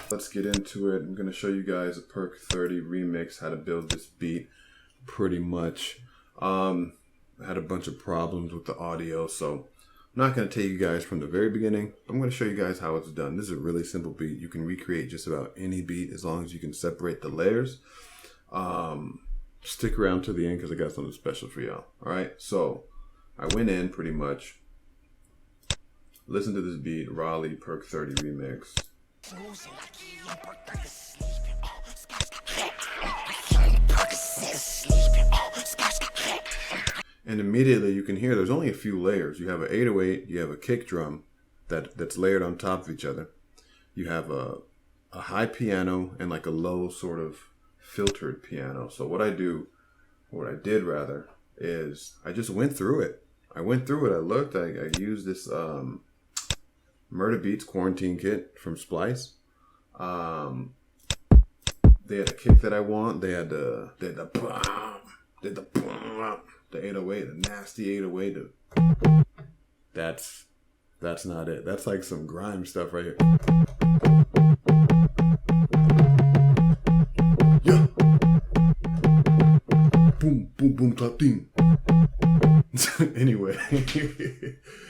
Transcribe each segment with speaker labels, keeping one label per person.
Speaker 1: Let's get into it. I'm going to show you guys a Perc 30 remix, how to build this beat pretty much. I had a bunch of problems with the audio, so I'm not going to take you guys from the very beginning. I'm going to show you guys how it's done. This is a really simple beat. You can recreate just about any beat as long as you can separate the layers. Stick around to the end because I got something special for y'all. All right, so I went in pretty much. Listen to this beat, Rahli Perc 30 remix. And immediately you can hear there's only a few layers. You have an 808, you have a kick drum that's layered on top of each other. You have a high piano and like a low sort of filtered piano. So what I did rather, is I just went through it. I looked, I used this Murder Beats quarantine kit from Splice. They had a kick that I want. They had the 808, the nasty 808. That's not it. That's like some grime stuff right here. Yeah. Boom, boom, boom, clap, ding. Anyway,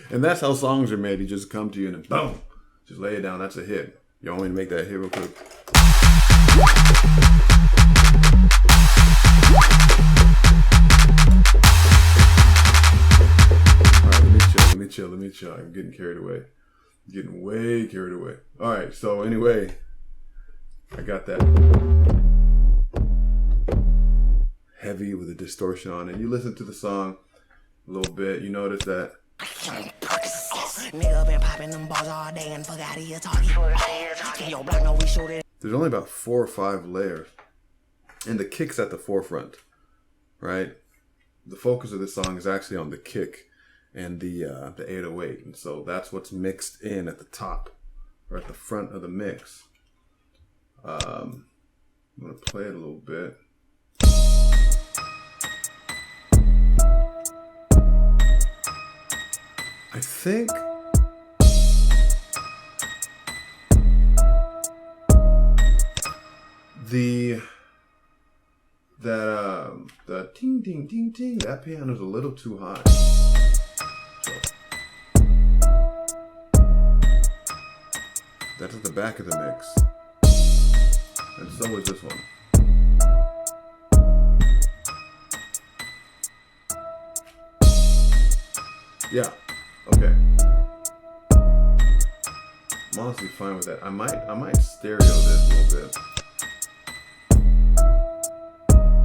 Speaker 1: and that's how songs are made. You just come to you and then boom, just lay it down. That's a hit. You want me to make that hit real quick? All right, let me chill. I'm getting carried away. Getting way carried away. All right, so anyway, I got that heavy with a distortion on it. You listen to the song a little bit, you notice that there's only about 4 or 5 layers, and the kick's at the forefront, right? The focus of this song is actually on the kick and the 808, and so that's what's mixed in at the top or at the front of the mix. I'm gonna play it a little bit. I think the ting ting ting ting, that piano's a little too high. So, that's at the back of the mix. And so is this one. Yeah. Okay. I'm honestly fine with that. I might stereo this a little bit.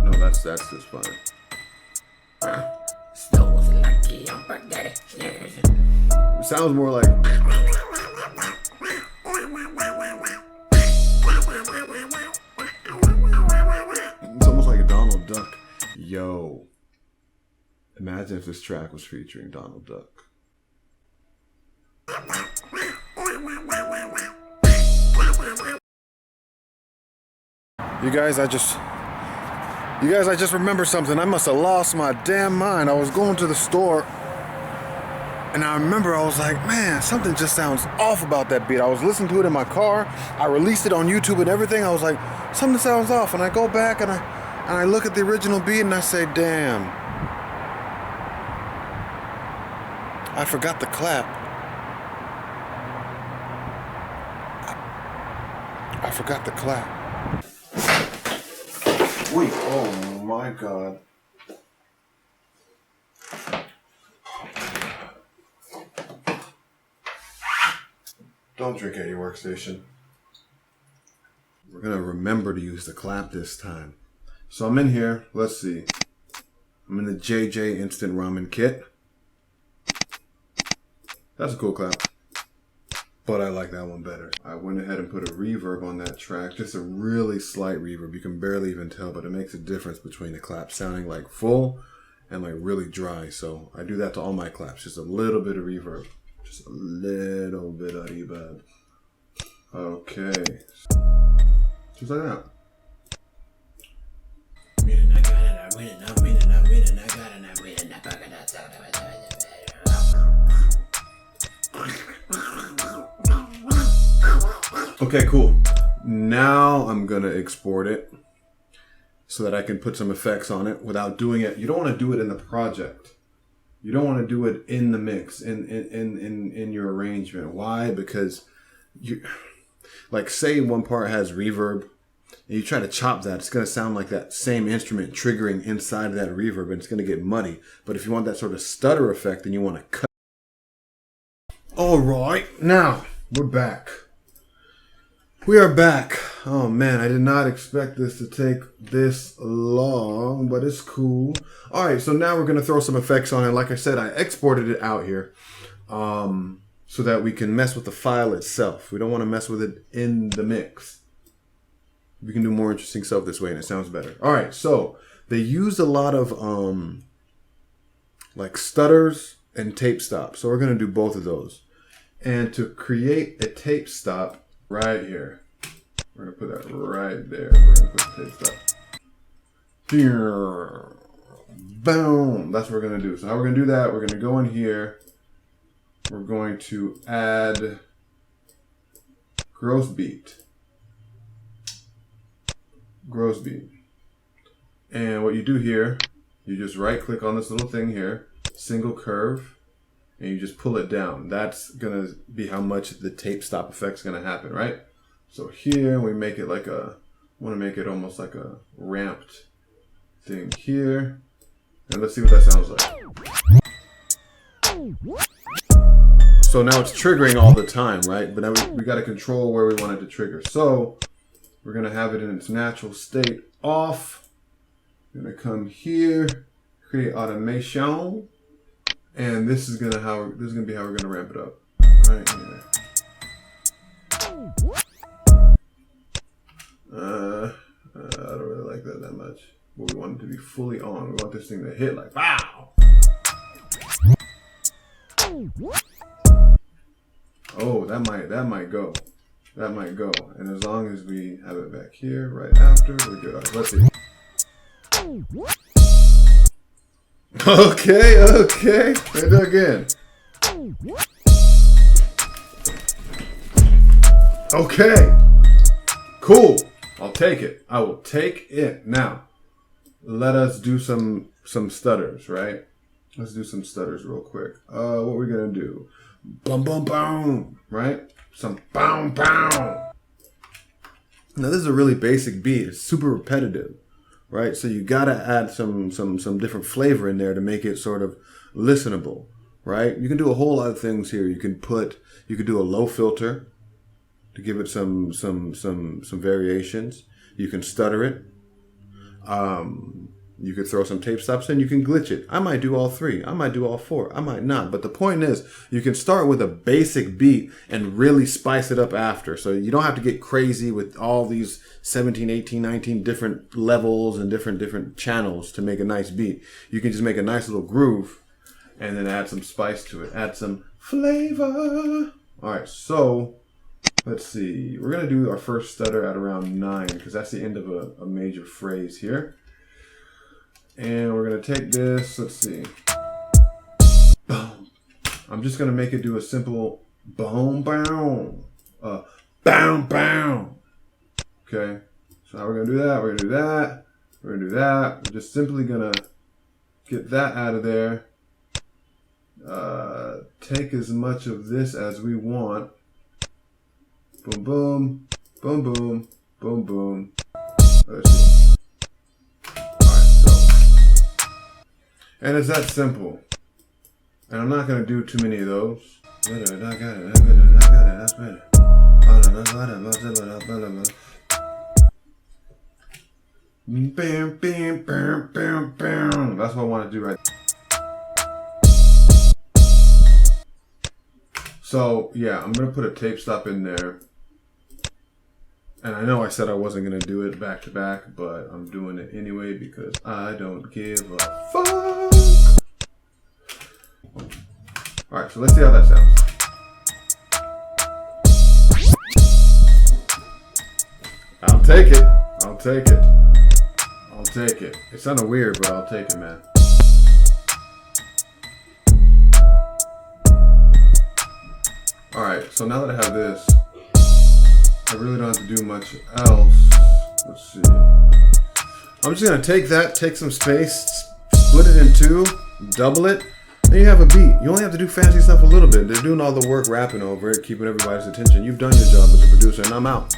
Speaker 1: No, that's just fine. It sounds more like it's almost like a Donald Duck. Yo. Imagine if this track was featuring Donald Duck. You guys, I just remembered something. I must have lost my damn mind. I was going to the store and I remember I was like, man, something just sounds off about that beat. I was listening to it in my car. I released it on YouTube and everything. I was like, something sounds off. And I go back and I look at the original beat and I say, damn, I forgot the clap. I forgot the clap. Wait, oh my God. Don't drink at your workstation. We're gonna remember to use the clap this time. So I'm in here, let's see. I'm in the JJ Instant Ramen Kit. That's a cool clap, but I like that one better. I went ahead and put a reverb on that track, just a really slight reverb. You can barely even tell, but it makes a difference between the clap sounding like full and like really dry. So I do that to all my claps, just a little bit of reverb, just a little bit of reverb. Okay, just like that. Okay, cool. Now I'm gonna export it so that I can put some effects on it without doing it. You don't want to do it in the project. You don't want to do it in the mix, in your arrangement. Why? Because you, like, say one part has reverb, and you try to chop that, it's going to sound like that same instrument triggering inside of that reverb, and it's going to get muddy. But if you want that sort of stutter effect, then you want to cut. All right, now we're back. We are back. Oh man, I did not expect this to take this long, but it's cool. All right, so now we're going to throw some effects on it. Like I said, I exported it out here so that we can mess with the file itself. We don't want to mess with it in the mix. We can do more interesting stuff this way, and it sounds better. All right, so they used a lot of like stutters and tape stops. So we're going to do both of those. And to create a tape stop, right here. We're going to put that right there. We're going to put the tape stop. Here. Boom. That's what we're going to do. So how we're going to do that, we're going to go in here. We're going to add gross beat. Gross beat. And what you do here, you just right click on this little thing here, single curve, and you just pull it down. That's gonna be how much the tape stop effect's gonna happen, right? So here we make it like a, wanna make it almost like a ramped thing here. And let's see what that sounds like. So now it's triggering all the time, right? But now we gotta control where we want it to trigger. So we're gonna have it in its natural state off. We're gonna come here, create automation. And this is gonna be how we're gonna ramp it up, right here. I don't really like that much. But we want it to be fully on. We want this thing to hit like wow. Oh, that might go. That might go. And as long as we have it back here right after, we're good. All right, let's see. Okay. Let's do it again. Okay. Cool. I'll take it. I will take it. Now, let us do some stutters, right? Let's do some stutters real quick. What we're gonna do? Boom, boom, boom. Right? Some boom, boom. Now this is a really basic beat. It's super repetitive. Right, so you gotta add some different flavor in there to make it sort of listenable, right? You can do a whole lot of things here. You can do a low filter to give it some variations. You can stutter it. You could throw some tape stops in. You can glitch it. I might do all three. I might do all four. I might not. But the point is, you can start with a basic beat and really spice it up after. So you don't have to get crazy with all these 17, 18, 19 different levels and different channels to make a nice beat. You can just make a nice little groove and then add some spice to it. Add some flavor. All right, so let's see. We're going to do our first stutter at around 9 because that's the end of a major phrase here. And we're going to take this, let's see. Boom. I'm just going to make it do a simple boom, boom. Boom, boom. Okay. So how we're going to do that? We're going to do that. We're going to do that. We're just simply going to get that out of there. Take as much of this as we want. Boom, boom. Boom, boom. Boom, boom. Let's see. And it's that simple. And I'm not going to do too many of those. That's what I want to do right now. So, yeah, I'm going to put a tape stop in there. And I know I said I wasn't going to do it back to back, but I'm doing it anyway because I don't give a fuck. Alright, so let's see how that sounds. I'll take it. I'll take it. I'll take it. It sounded weird, but I'll take it, man. Alright, so now that I have this, I really don't have to do much else. Let's see. I'm just gonna take that, take some space, split it in two, double it, then you have a beat. You only have to do fancy stuff a little bit. They're doing all the work rapping over it, keeping everybody's attention. You've done your job as a producer, and I'm out.